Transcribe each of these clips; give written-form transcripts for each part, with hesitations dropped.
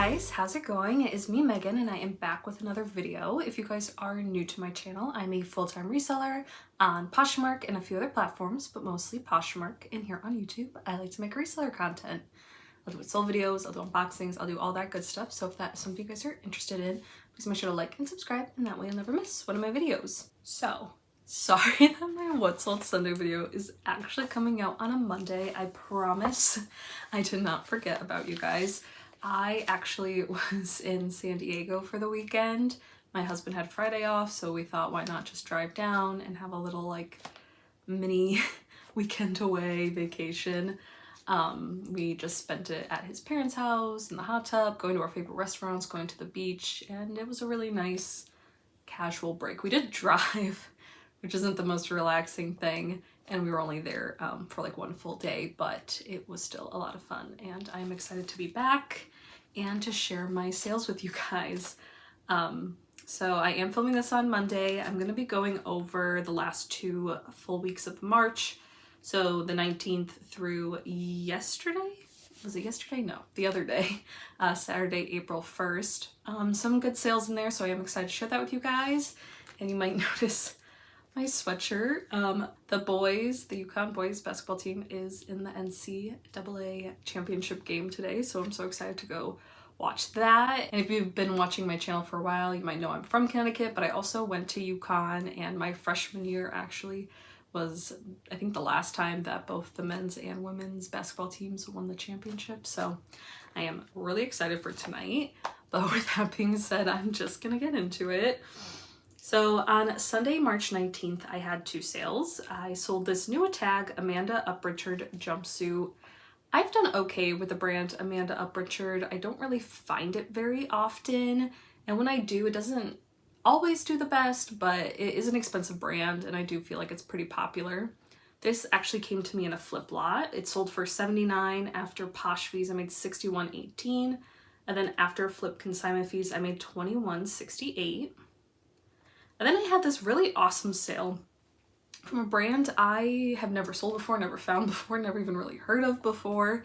guys, how's it going? It is me, Megan, and I am back with another video. If you guys are new to my channel, I'm a full-time reseller on Poshmark and a few other platforms, but mostly Poshmark. And here on YouTube, I like to make reseller content. I'll do sold videos, I'll do unboxings, I'll do all that good stuff. So if that's something you guys are interested in, please make sure to like and subscribe, and that way you'll never miss one of my videos. So, sorry that my What Sold Sunday video is actually coming out on a Monday. I promise I did not forget about you guys. I actually was in San Diego for the weekend. My husband had Friday off, so we thought why not just drive down and have a little like mini weekend away vacation. We just spent it at his parents' house in the hot tub, going to our favorite restaurants, going to the beach, and it was a really nice casual break. We did drive, which isn't the most relaxing thing, and we were only there for like one full day, but it was still a lot of fun, and I'm excited to be back and to share my sales with you guys. So I am filming this on Monday. I'm going to be going over the last 2 full weeks of March. So the 19th through yesterday? Was it yesterday? No, the other day, Saturday, April 1st. Some good sales in there, so I am excited to share that with you guys. And you might notice my sweatshirt. The UConn boys basketball team is in the NCAA championship game today, so I'm so excited to go watch that. And if you've been watching my channel for a while, you might know I'm from Connecticut, but I also went to UConn, and my freshman year actually was, I think, the last time that both the men's and women's basketball teams won the championship. So I am really excited for tonight. But with that being said, I'm just gonna get into it. So on Sunday, March 19th, I had 2 sales. I sold this new tag Amanda Uprichard jumpsuit. I've done okay with the brand Amanda Uprichard. I don't really find it very often, and when I do, it doesn't always do the best, but it is an expensive brand, and I do feel like it's pretty popular. This actually came to me in a flip lot. It sold for $79. After Posh fees, I made $61.18, and then after flip consignment fees, I made $21.68. And then I had this really awesome sale from a brand I have never sold before, never found before, never even really heard of before.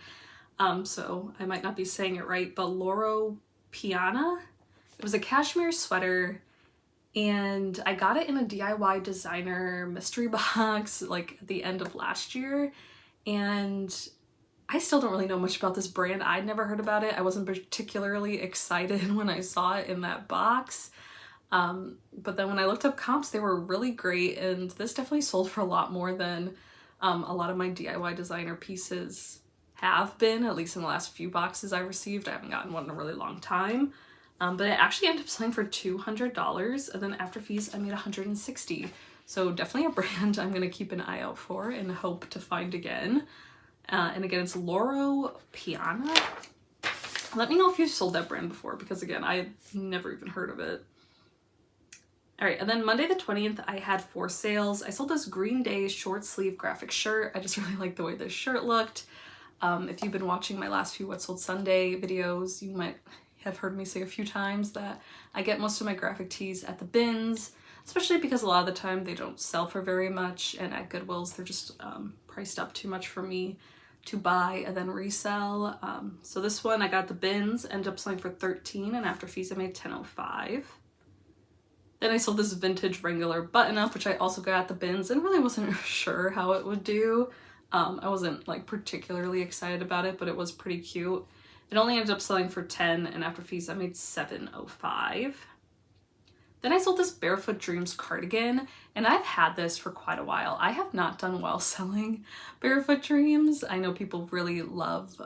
So I might not be saying it right, but Loro Piana. It was a cashmere sweater, and I got it in a DIY designer mystery box like at the end of last year. And I still don't really know much about this brand. I'd never heard about it. I wasn't particularly excited when I saw it in that box. But then when I looked up comps, they were really great, and this definitely sold for a lot more than a lot of my DIY designer pieces have been, at least in the last few boxes I received. I haven't gotten one in a really long time. But it actually ended up selling for $200, and then after fees I made $160. So definitely a brand I'm going to keep an eye out for and hope to find again. And again, it's Loro Piana. Let me know if you've sold that brand before, because again, I had never even heard of it. All right, and then Monday the 20th, I had 4 sales. I sold this Green Day short sleeve graphic shirt. I just really liked the way this shirt looked. If you've been watching my last few What Sold Sunday videos, you might have heard me say a few times that I get most of my graphic tees at the bins, especially because a lot of the time they don't sell for very much, and at Goodwills they're just priced up too much for me to buy and then resell. So this one I got the bins, ended up selling for $13, and after fees I made $10.05. Then I sold this vintage Wrangler button-up, which I also got at the bins, and really wasn't sure how it would do. I wasn't like particularly excited about it, but it was pretty cute. It only ended up selling for $10, and after fees I made $7.05. Then I sold this Barefoot Dreams cardigan, and I've had this for quite a while. I have not done well selling Barefoot Dreams. I know people really love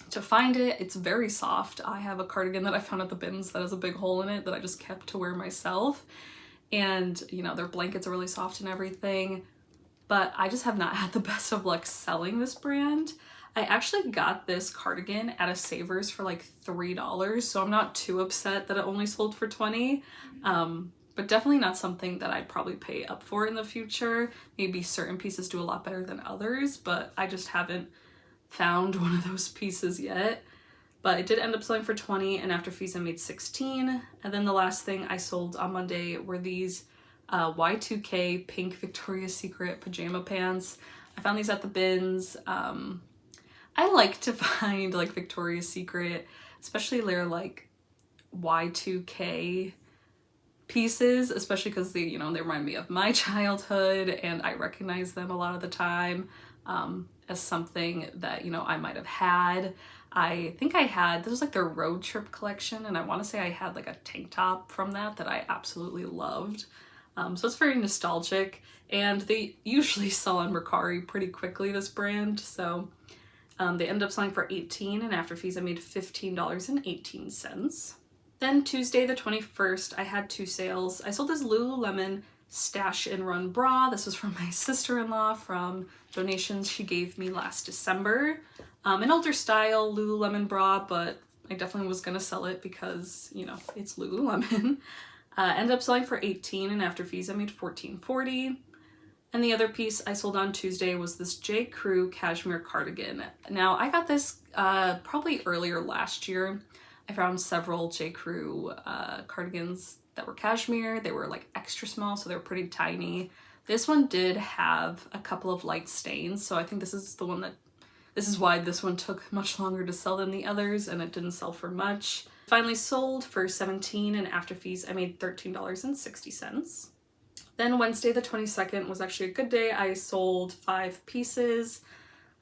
to find it. It's very soft. I have a cardigan that I found at the bins that has a big hole in it that I just kept to wear myself, and you know, their blankets are really soft and everything, but I just have not had the best of luck selling this brand. I actually got this cardigan at a Savers for like $3, so I'm not too upset that it only sold for $20, but definitely not something that I'd probably pay up for in the future. Maybe certain pieces do a lot better than others, but I just haven't found one of those pieces yet. But it did end up selling for $20, and after fees I made $16. And then the last thing I sold on Monday were these Y2K pink Victoria's Secret pajama pants. I found these at the bins. I like to find like Victoria's Secret, especially their like Y2K pieces, especially because they, you know, they remind me of my childhood and I recognize them a lot of the time as something that, you know, I might have had. I think I had, this was like their road trip collection, and I want to say I had like a tank top from that I absolutely loved. So it's very nostalgic, and they usually sell on Mercari pretty quickly, this brand. So they ended up selling for $18, and after fees I made $15.18. Then Tuesday the 21st, I had 2 sales. I sold this Lululemon Stash and Run bra. This was from my sister-in-law from donations she gave me last December. An older style Lululemon bra, but I definitely was gonna sell it because, you know, it's Lululemon. Ended up selling for $18, and after fees I made $14.40. And the other piece I sold on Tuesday was this J. Crew cashmere cardigan. Now I got this probably earlier last year. I found several J. Crew cardigans that were cashmere. They were like extra small, so they were pretty tiny. This one did have a couple of light stains, so I think this is the one that, this is why this one took much longer to sell than the others, and it didn't sell for much. Finally sold for $17, and after fees I made $13.60. Then Wednesday the 22nd was actually a good day. I sold 5 pieces.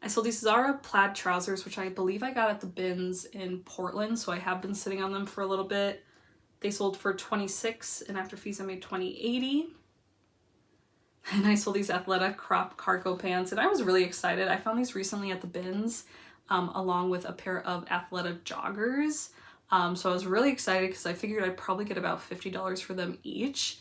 I sold these Zara plaid trousers, which I believe I got at the bins in Portland, so I have been sitting on them for a little bit. They sold for $26, and after fees I made $20.80. And I sold these Athleta crop cargo pants, and I was really excited. I found these recently at the bins, along with a pair of Athleta joggers. So I was really excited because I figured I'd probably get about $50 for them each.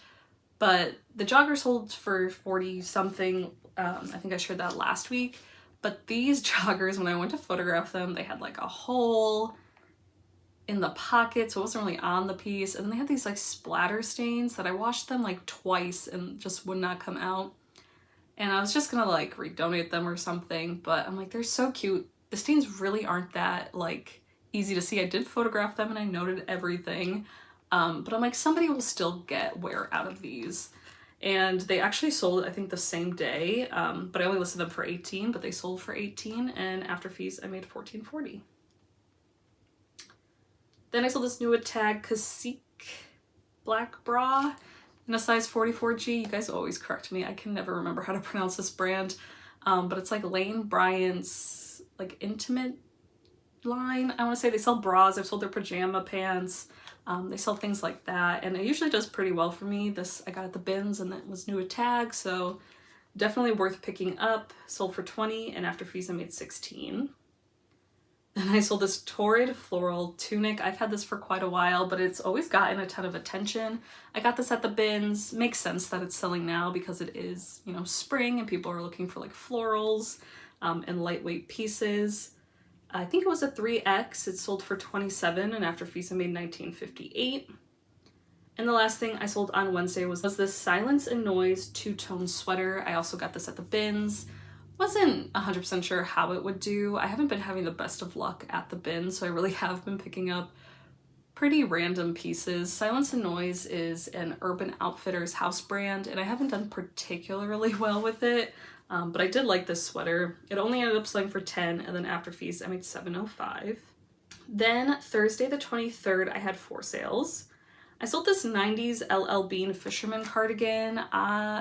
But the joggers sold for 40 something. I think I shared that last week. But these joggers, when I went to photograph them, they had like a hole in the pocket, so it wasn't really on the piece. And then they had these like splatter stains that I washed them like twice and just would not come out. And I was just gonna like redonate them or something, but I'm like, they're so cute. The stains really aren't that like easy to see. I did photograph them and I noted everything. But I'm like, somebody will still get wear out of these. And they actually sold, I think, the same day, but I only listed them for $18, but they sold for $18, and after fees, I made $14.40. Then I sold this new tag Cacique black bra in a size 44G. You guys always correct me. I can never remember how to pronounce this brand, but it's like Lane Bryant's like intimate line. I want to say they sell bras. I've sold their pajama pants. They sell things like that, and it usually does pretty well for me. This I got at the bins, and it was new at tag, so definitely worth picking up. Sold for $20, and after fees I made $16. Then I sold this Torrid floral tunic. I've had this for quite a while, but it's always gotten a ton of attention. I got this at the bins. Makes sense that it's selling now because it is, you know, spring and people are looking for like florals and lightweight pieces. I think it was a 3X. It sold for $27, and after fees I made $19.58. And the last thing I sold on Wednesday was this Silence and Noise two-tone sweater. I also got this at the bins. Wasn't 100% sure how it would do. I haven't been having the best of luck at the bins, so I really have been picking up pretty random pieces. Silence and Noise is an Urban Outfitters house brand, and I haven't done particularly well with it. But I did like this sweater. It only ended up selling for $10, and then after fees I made $7.05. Then Thursday the 23rd, I had 4 sales. I sold this 90s LL Bean fisherman cardigan.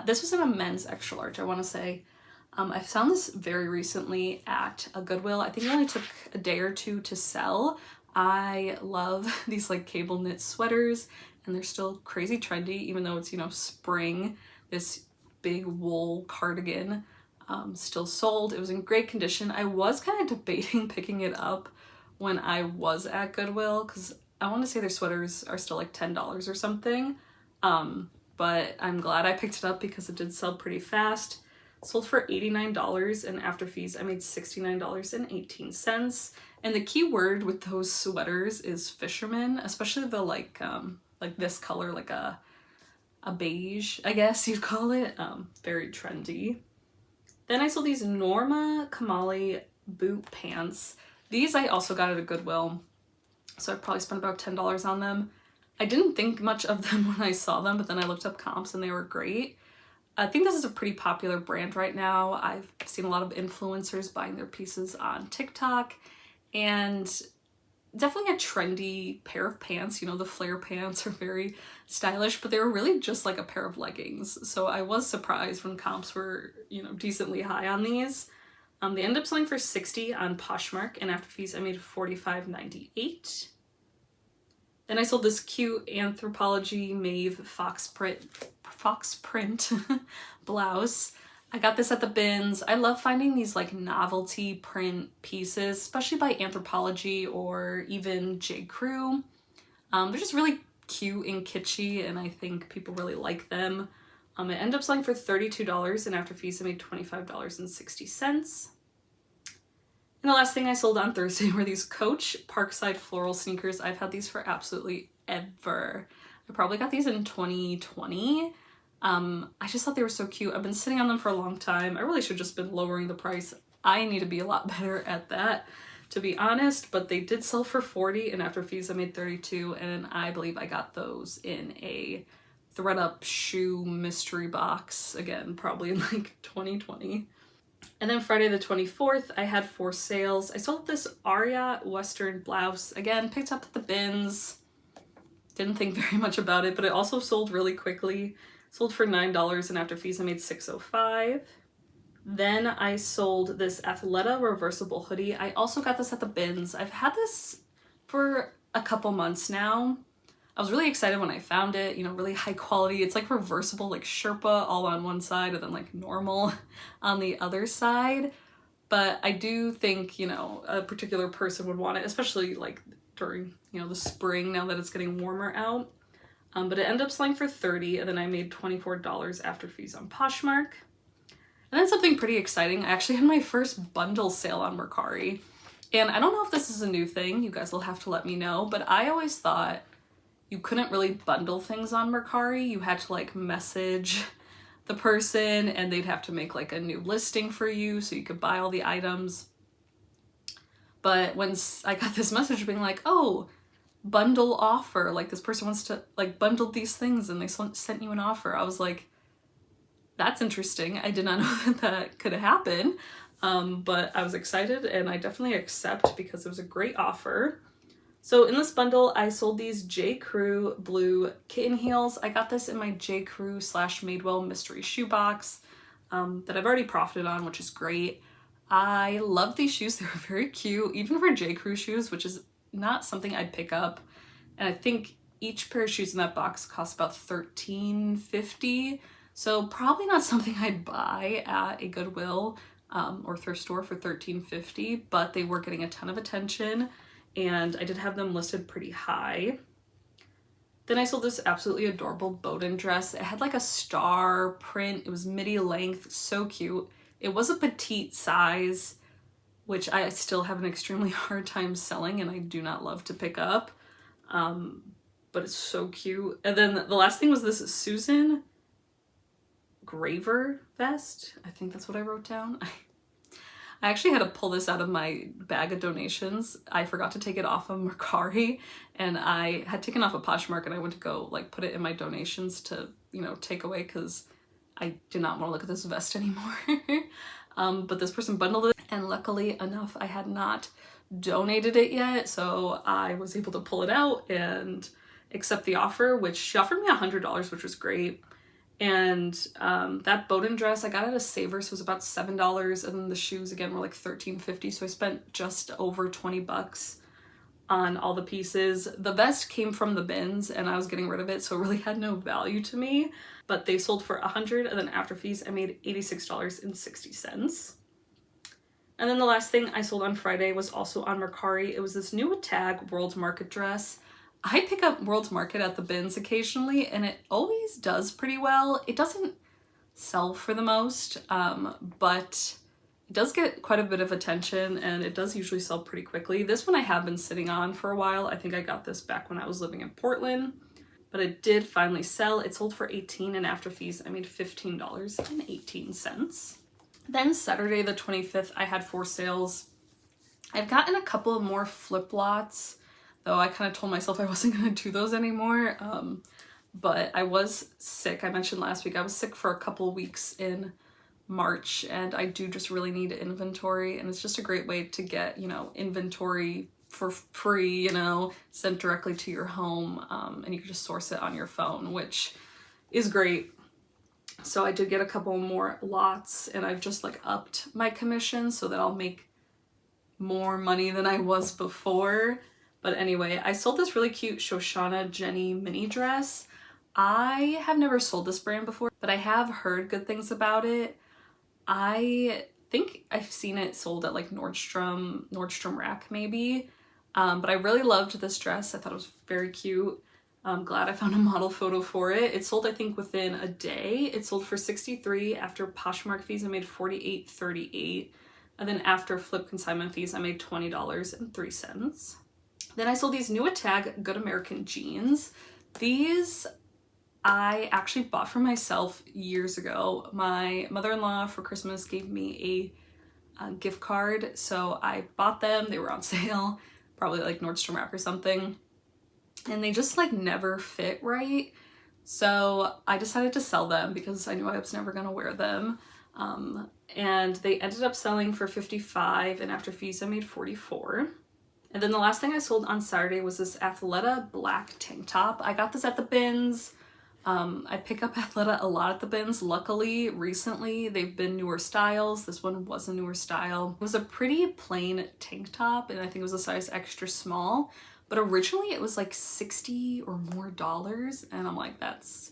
This was in a men's extra large, I want to say. I found this very recently at a Goodwill. I think it only took a day or two to sell. I love these like cable knit sweaters, and they're still crazy trendy, even though it's, you know, spring. This big wool cardigan still sold. It was in great condition. I was kind of debating picking it up when I was at Goodwill because I want to say their sweaters are still like $10 or something. But I'm glad I picked it up because it did sell pretty fast. Sold for $89, and after fees I made $69.18. And the key word with those sweaters is fisherman, especially the like this color, like a beige, I guess you'd call it. Very trendy. Then I sold these Norma Kamali boot pants. These I also got at a Goodwill, so I probably spent about $10 on them. I didn't think much of them when I saw them, but then I looked up comps and they were great. I think this is a pretty popular brand right now. I've seen a lot of influencers buying their pieces on TikTok, and definitely a trendy pair of pants. You know, the flare pants are very stylish, but they were really just like a pair of leggings. So I was surprised when comps were, you know, decently high on these. They ended up selling for $60 on Poshmark, and after fees I made $45.98. Then I sold this cute Anthropologie Mauve fox print blouse. I got this at the bins. I love finding these like novelty print pieces, especially by Anthropologie or even J. Crew. They're just really cute and kitschy, and I think people really like them. It ended up selling for $32, and after fees I made $25.60. And the last thing I sold on Thursday were these Coach Parkside floral sneakers. I've had these for absolutely ever. I probably got these in 2020. I just thought they were so cute. I've been sitting on them for a long time. I really should have just been lowering the price. I need to be a lot better at that, to be honest, but they did sell for $40, and after fees I made $32, and I believe I got those in a THREDUP shoe mystery box, again, probably in like 2020. And then Friday the 24th, I had 4 sales. I sold this Aria Western blouse, again, picked up at the bins. Didn't think very much about it, but it also sold really quickly. Sold for $9, and after fees I made $6.05. Then I sold this Athleta reversible hoodie. I also got this at the bins. I've had this for a couple months now. I was really excited when I found it, you know, really high quality. It's like reversible, like Sherpa all on one side and then like normal on the other side. But I do think, you know, a particular person would want it, especially like during, you know, the spring now that it's getting warmer out. But it ended up selling for $30, and then I made $24 after fees on Poshmark. And then something pretty exciting, I actually had my first bundle sale on Mercari. And I don't know if this is a new thing, you guys will have to let me know, but I always thought you couldn't really bundle things on Mercari. You had to like message the person and they'd have to make like a new listing for you so you could buy all the items. But when I got this message being like, oh, bundle offer, like this person wants to like bundle these things and they sent you an offer, I was like, that's interesting. I did not know that that could happen, but I was excited and I definitely accept because it was a great offer. So in this bundle, I sold these J. Crew blue kitten heels. I got this in my J. Crew / Madewell mystery shoebox that I've already profited on, which is great. I love these shoes. They were very cute, even for J. Crew shoes, which is not something I'd pick up. And I think each pair of shoes in that box costs about $13.50. So probably not something I'd buy at a Goodwill or thrift store for $13.50, but they were getting a ton of attention and I did have them listed pretty high. Then I sold this absolutely adorable Bowden dress. It had like a star print. It was midi length, so cute. It was a petite size, which I still have an extremely hard time selling and I do not love to pick up, but it's so cute. And then the last thing was this Susan Graver vest. I think that's what I wrote down. I actually had to pull this out of my bag of donations. I forgot to take it off of Mercari and I had taken off a Poshmark and I went to go like put it in my donations to, you know, take away because I did not want to look at this vest anymore. But this person bundled it and luckily enough I had not donated it yet, so I was able to pull it out and accept the offer, which she offered me $100, which was great. And that Bowden dress I got at a Savers, so it was about $7, and then the shoes again were like $13.50, so I spent just over 20 bucks on all the pieces. The vest came from the bins and I was getting rid of it, so it really had no value to me, but they sold for $100, and then after fees I made $86.60. And then the last thing I sold on Friday was also on Mercari. It was this new Tag World Market dress. I pick up World Market at the bins occasionally and it always does pretty well. It doesn't sell for the most, but it does get quite a bit of attention and it does usually sell pretty quickly. This one I have been sitting on for a while. I think I got this back when I was living in Portland, but it did finally sell. It sold for $18 and after fees I made $15.18. Then Saturday the 25th I had 4 sales. I've gotten a couple of more flip lots, though I kind of told myself I wasn't going to do those anymore. but I was sick. I mentioned last week I was sick for a couple weeks in March, and I do just really need inventory, and it's just a great way to get, you know, inventory for free, you know, sent directly to your home, and you can just source it on your phone, which is great. So I did get a couple more lots, and I've just like upped my commission so that I'll make more money than I was before. But anyway, I sold this really cute Shoshana Jenny mini dress. I have never sold this brand before, but I have heard good things about it. I think I've seen it sold at like Nordstrom Rack maybe. But I really loved this dress. I thought it was very cute. I'm glad I found a model photo for it. It sold, I think, within a day. It sold for $63. After Poshmark fees, I made $48.38. And then after flip consignment fees, I made $20.03. Then I sold these new tag Good American jeans. These I actually bought for myself years ago. My mother-in-law for Christmas gave me a gift card, so I bought them. They were on sale, probably like Nordstrom Rack or something, and they just like never fit right. So I decided to sell them because I knew I was never gonna wear them. And they ended up selling for $55, and after fees I made $44. And then the last thing I sold on Saturday was this Athleta black tank top. I got this at the bins. I pick up Athleta a lot at the bins. Luckily, recently, they've been newer styles. This one was a newer style. It was a pretty plain tank top, and I think it was a size extra small. But originally, it was like $60 or more, and I'm like, that's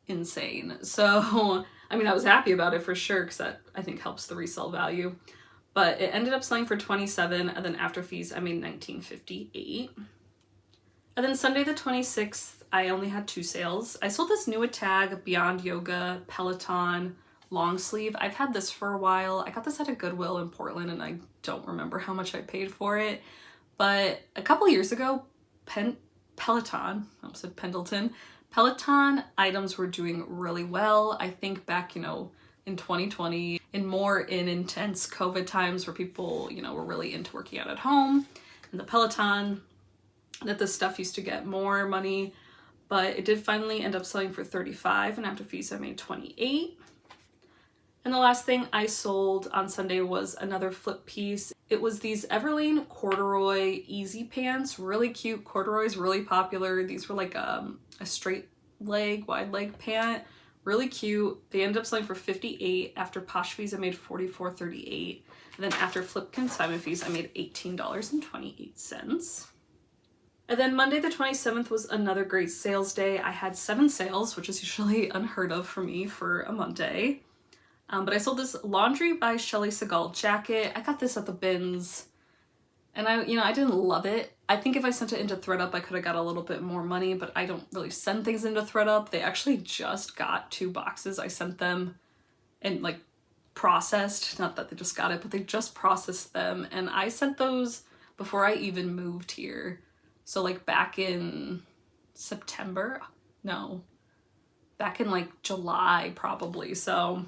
insane. So, I mean, I was happy about it for sure, because that, I think, helps the resale value. But it ended up selling for $27, and then after fees, I made $19.58. And then Sunday the 26th, I only had 2 sales. I sold this new tag Beyond Yoga Peloton long sleeve. I've had this for a while. I got this at a Goodwill in Portland, and I don't remember how much I paid for it. But a couple years ago, Peloton, I almost said Pendleton, Peloton items were doing really well. I think back, you know, in 2020, in intense COVID times where people, you know, were really into working out at home, and the Peloton, that this stuff used to get more money, but it did finally end up selling for $35, and after fees I made $28. And the last thing I sold on Sunday was another flip piece. It was these Everlane corduroy easy pants, really cute. Corduroy's really popular. These were like a straight leg, wide leg pant, really cute. They ended up selling for $58. After Posh fees I made $44.38, and then after flip consignment fees I made $18.28. And then Monday the 27th was another great sales day. I had 7 sales, which is usually unheard of for me for a Monday. But I sold this Laundry by Shelly Segal jacket. I got this at the bins, and I didn't love it. I think if I sent it into THREDUP, I could have got a little bit more money, but I don't really send things into THREDUP. They actually just got 2 boxes. I sent them and like processed, not that they just got it, but they just processed them. And I sent those before I even moved here. So like back in September, no, back in like July probably. So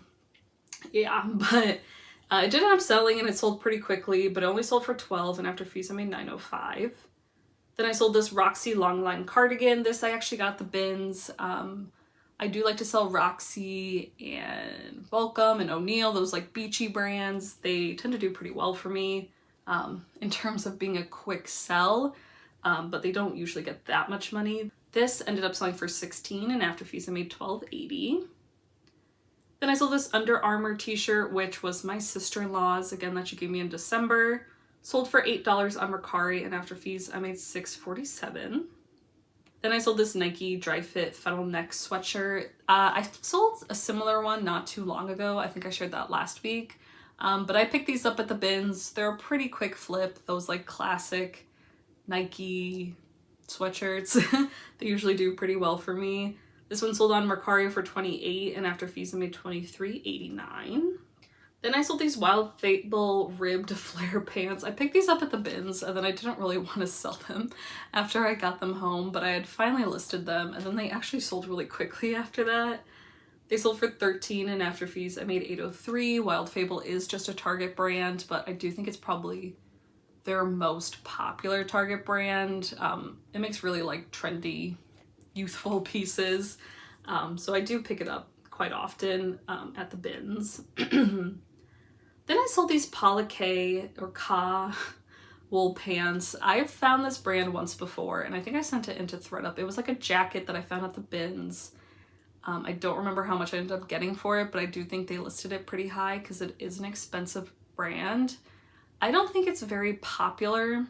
yeah, but it did end up selling, and it sold pretty quickly, but it only sold for $12, and after fees I made $9.05. Then I sold this Roxy long line cardigan. This I actually got at the bins. I do like to sell Roxy and Volcom and O'Neill, those like beachy brands. They tend to do pretty well for me in terms of being a quick sell. But they don't usually get that much money. This ended up selling for $16, and after fees I made $12.80. Then I sold this Under Armour t-shirt, which was my sister-in-law's, again, that she gave me in December. Sold for $8 on Mercari, and after fees I made $6.47. Then I sold this Nike Dry Fit Funnel Neck sweatshirt. I sold a similar one not too long ago. I think I shared that last week. But I picked these up at the bins. They're a pretty quick flip, those like classic Nike sweatshirts. They usually do pretty well for me. This one sold on Mercari for $28, and after fees I made $23.89. Then I sold these Wild Fable ribbed flare pants. I picked these up at the bins, and then I didn't really want to sell them after I got them home, but I had finally listed them, and then they actually sold really quickly after that. They sold for $13, and after fees I made $8.03. Wild Fable is just a Target brand, but I do think it's probably their most popular Target brand. It makes really like trendy, youthful pieces. So I do pick it up quite often at the bins. Then I sold these Polyke or Ka wool pants. I've found this brand once before, and I think I sent it into THREDUP. It was like a jacket that I found at the bins. I don't remember how much I ended up getting for it, but I do think they listed it pretty high because it is an expensive brand. I don't think it's very popular,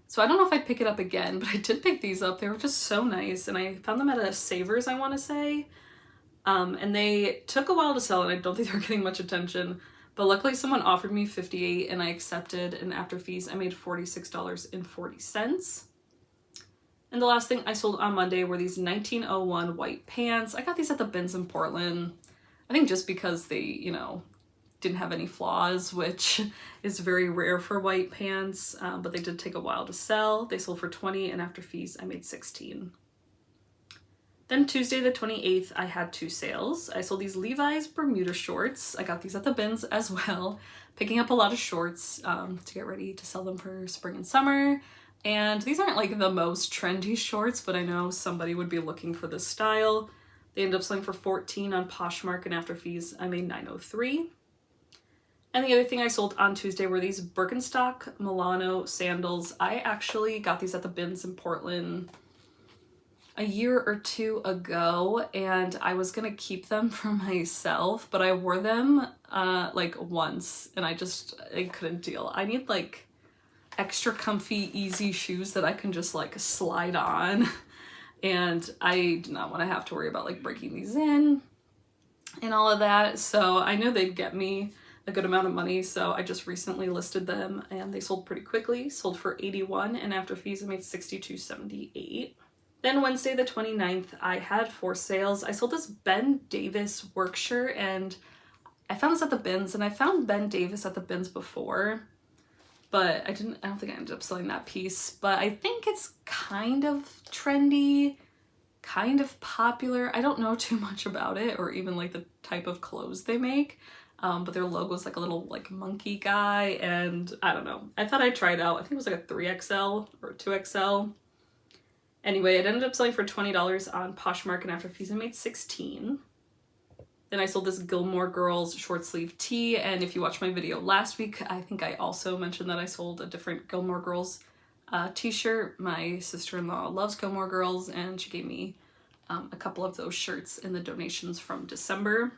so I don't know if I'd pick it up again, but I did pick these up. They were just so nice, and I found them at a Savers, I want to say. And they took a while to sell, and I don't think they were getting much attention. But luckily someone offered me $58 and I accepted, and after fees I made $46.40. And the last thing I sold on Monday were these 1901 white pants. I got these at the bins in Portland. I think just because they, you know, didn't have any flaws, which is very rare for white pants, but they did take a while to sell. They sold for $20 and after fees I made $16. Then Tuesday the 28th, I had 2 sales. I sold these Levi's Bermuda shorts. I got these at the bins as well, picking up a lot of shorts to get ready to sell them for spring and summer. And these aren't like the most trendy shorts, but I know somebody would be looking for this style. They ended up selling for $14 on Poshmark, and after fees I made $9.03. And the other thing I sold on Tuesday were these Birkenstock Milano sandals. I actually got these at the bins in Portland a year or 2 ago, and I was gonna keep them for myself, but I wore them like once and I couldn't deal. I need like extra comfy, easy shoes that I can just like slide on, and I do not want to have to worry about like breaking these in and all of that. So I know they'd get me a good amount of money, so I just recently listed them and they sold pretty quickly. Sold for $81 and after fees I made $62.78. Then Wednesday the 29th, I had 4 sales. I sold this Ben Davis work shirt, and I found this at the bins, and I found Ben Davis at the bins before, but I don't think I ended up selling that piece. But I think it's kind of trendy, kind of popular. I don't know too much about it or even like the type of clothes they make, but their logo's like a little like monkey guy, and I don't know. I thought I'd try it out. I think it was like a 3XL or 2XL. Anyway, it ended up selling for $20 on Poshmark, and after fees I made $16. Then I sold this Gilmore Girls short sleeve tee, and if you watched my video last week, I think I also mentioned that I sold a different Gilmore Girls t-shirt. My sister-in-law loves Gilmore Girls, and she gave me a couple of those shirts in the donations from December.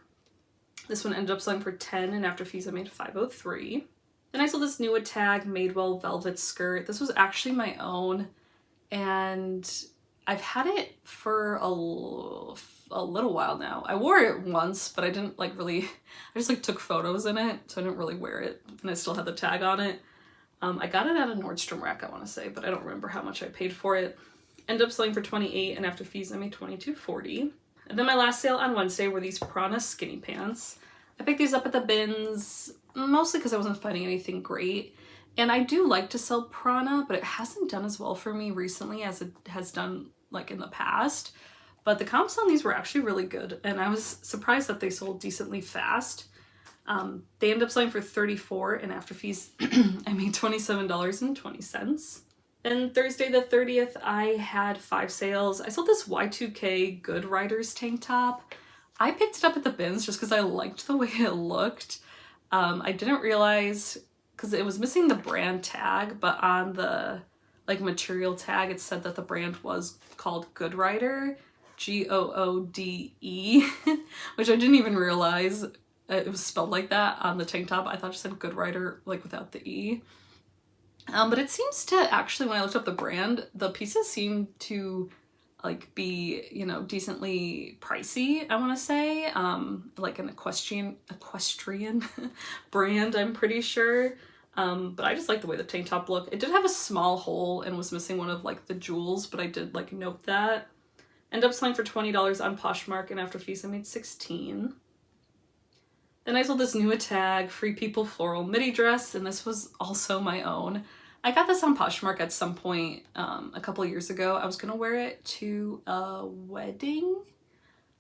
This one ended up selling for $10, and after fees I made $5.03. Then I sold this new tag Madewell velvet skirt. This was actually my own, and I've had it for a little while now. I wore it once, but I didn't like really, I just like took photos in it, so I didn't really wear it, and I still had the tag on it. I got it at a Nordstrom rack, I want to say, but I don't remember how much I paid for it. Ended up selling for $28, and after fees I made $22.40. And then my last sale on Wednesday were these Prana skinny pants. I picked these up at the bins, mostly because I wasn't finding anything great. And I do like to sell Prana, but it hasn't done as well for me recently as it has done like in the past. But the comps on these were actually really good, and I was surprised that they sold decently fast. They ended up selling for $34, and after fees I made $27.20. Then Thursday the 30th, I had 5 sales. I sold this Y2K Good Riders tank top. I picked it up at the bins just because I liked the way it looked. I didn't realize, because it was missing the brand tag, but on the like material tag it said that the brand was called Good Rider, G-O-O-D-E, which I didn't even realize it was spelled like that on the tank top. I thought it said Good Rider like without the E. But it seems to actually, when I looked up the brand, the pieces seem to like be, you know, decently pricey, I want to say, like an equestrian brand, I'm pretty sure. But I just like the way the tank top looked. It did have a small hole and was missing one of like the jewels, but I did like note that. Ended up selling for $20 on Poshmark, and after fees I made $16. Then I sold this new tag Free People floral midi dress, and this was also my own. I got this on Poshmark at some point a couple of years ago. I was gonna wear it to a wedding,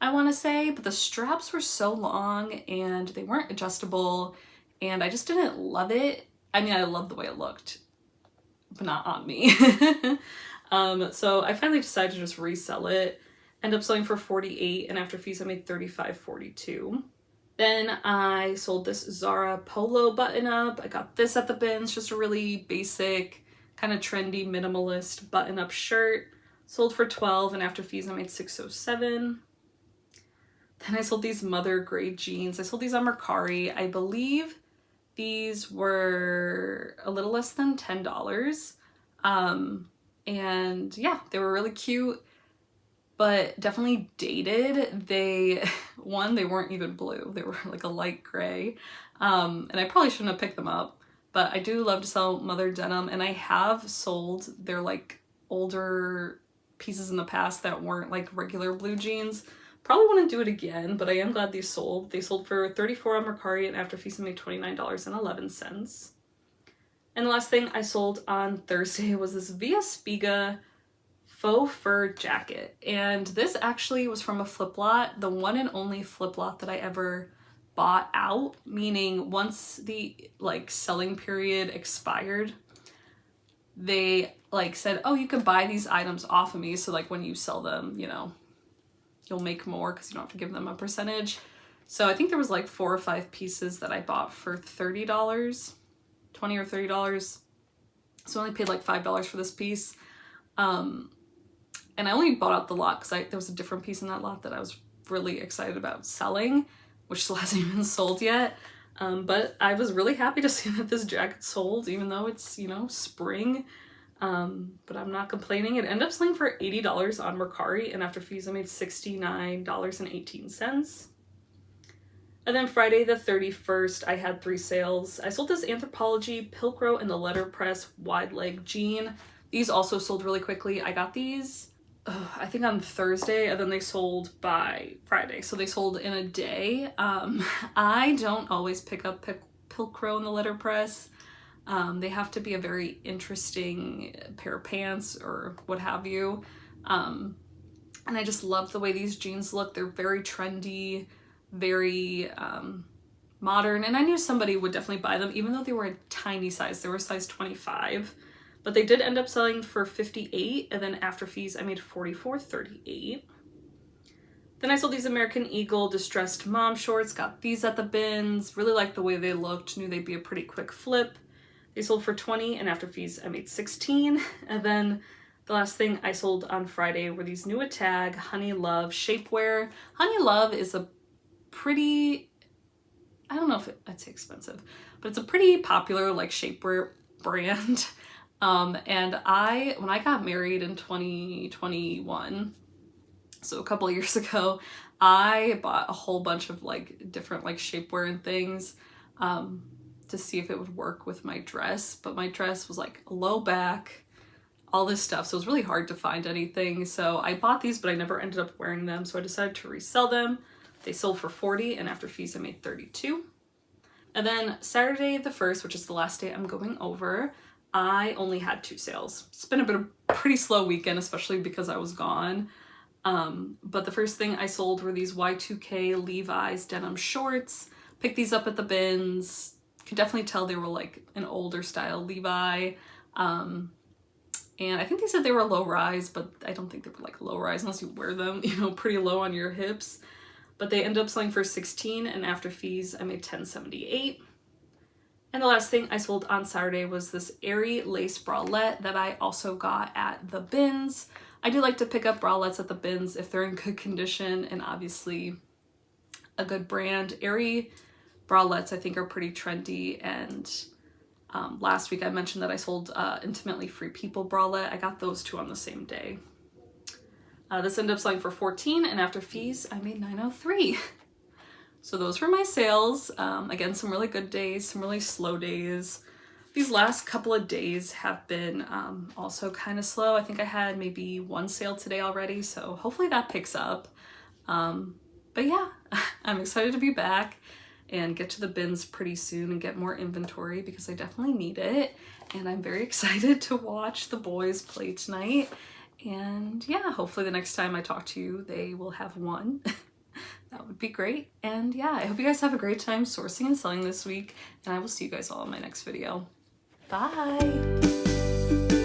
I want to say, but the straps were so long and they weren't adjustable, and I just didn't love it. I mean, I loved the way it looked, but not on me. So I finally decided to just resell it. End up selling for $48, and after fees I made $35.42. Then I sold this Zara polo button up. I got this at the bins, just a really basic, kind of trendy, minimalist button up shirt. Sold for $12, and after fees I made $6.07. Then I sold these mother grade jeans. I sold these on Mercari. I believe these were a little less than $10. And yeah, they were really cute, but definitely dated. They weren't even blue. They were like a light gray. And I probably shouldn't have picked them up, but I do love to sell mother denim, and I have sold their like older pieces in the past that weren't like regular blue jeans. Probably wouldn't do it again, but I am glad these sold. They sold for $34 on Mercari, and after fees I made $29.11. And the last thing I sold on Thursday was this Via Spiga faux fur jacket. And this actually was from a flip lot, the one and only flip lot that I ever bought out, meaning once the like selling period expired, they like said, oh, you can buy these items off of me. So like when you sell them, you know, you'll make more because you don't have to give them a percentage. So I think there was like 4 or 5 pieces that I bought for $30, $20 or $30. So I only paid like $5 for this piece. And I only bought out the lot because there was a different piece in that lot that I was really excited about selling, which still hasn't even sold yet. But I was really happy to see that this jacket sold, even though it's, you know, spring. But I'm not complaining. It ended up selling for $80 on Mercari, and after fees I made $69.18. And then Friday the 31st, I had 3 sales. I sold this Anthropologie Pilcrow and the letterpress wide leg jean. These also sold really quickly. I got these, I think on Thursday, and then they sold by Friday. So they sold in a day. I don't always pick up Pilcrow and the letterpress. They have to be a very interesting pair of pants or what have you. And I just love the way these jeans look. They're very trendy, very modern. And I knew somebody would definitely buy them, even though they were a tiny size. They were size 25. But they did end up selling for $58, and then after fees I made $44.38. Then I sold these American Eagle distressed mom shorts. Got these at the bins. Really liked the way they looked. Knew they'd be a pretty quick flip. They sold for $20, and after fees I made $16. And then the last thing I sold on Friday were these New Tag Honey Love shapewear. Honey Love is a pretty, I don't know if I'd say expensive, but it's a pretty popular like shapewear brand. And when I got married in 2021, so a couple of years ago, I bought a whole bunch of like different like shapewear and things to see if it would work with my dress, but my dress was like low back, all this stuff, so it was really hard to find anything. So I bought these, but I never ended up wearing them, so I decided to resell them. They sold for $40, and after fees I made $32. And then Saturday the 1st, which is the last day I'm going over, I only had 2 sales. It's been a pretty slow weekend, especially because I was gone. But the first thing I sold were these Y2K Levi's denim shorts. Picked these up at the bins. Could definitely tell they were like an older style Levi. And I think they said they were low rise, but I don't think they were like low rise unless you wear them, you know, pretty low on your hips. But they ended up selling for $16, and after fees I made $10.78. And the last thing I sold on Saturday was this airy lace bralette that I also got at the bins. I do like to pick up bralettes at the bins if they're in good condition and obviously a good brand. Airy bralettes I think are pretty trendy, and last week I mentioned that I sold Intimately Free People bralette. I got those 2 on the same day. This ended up selling for $14, and after fees I made $9.03. So those were my sales. Again, some really good days, some really slow days. These last couple of days have been also kind of slow. I think I had maybe 1 sale today already, so hopefully that picks up. But yeah, I'm excited to be back and get to the bins pretty soon and get more inventory because I definitely need it. And I'm very excited to watch the boys play tonight. And yeah, hopefully the next time I talk to you, they will have won. That would be great. And yeah, I hope you guys have a great time sourcing and selling this week, and I will see you guys all in my next video. Bye!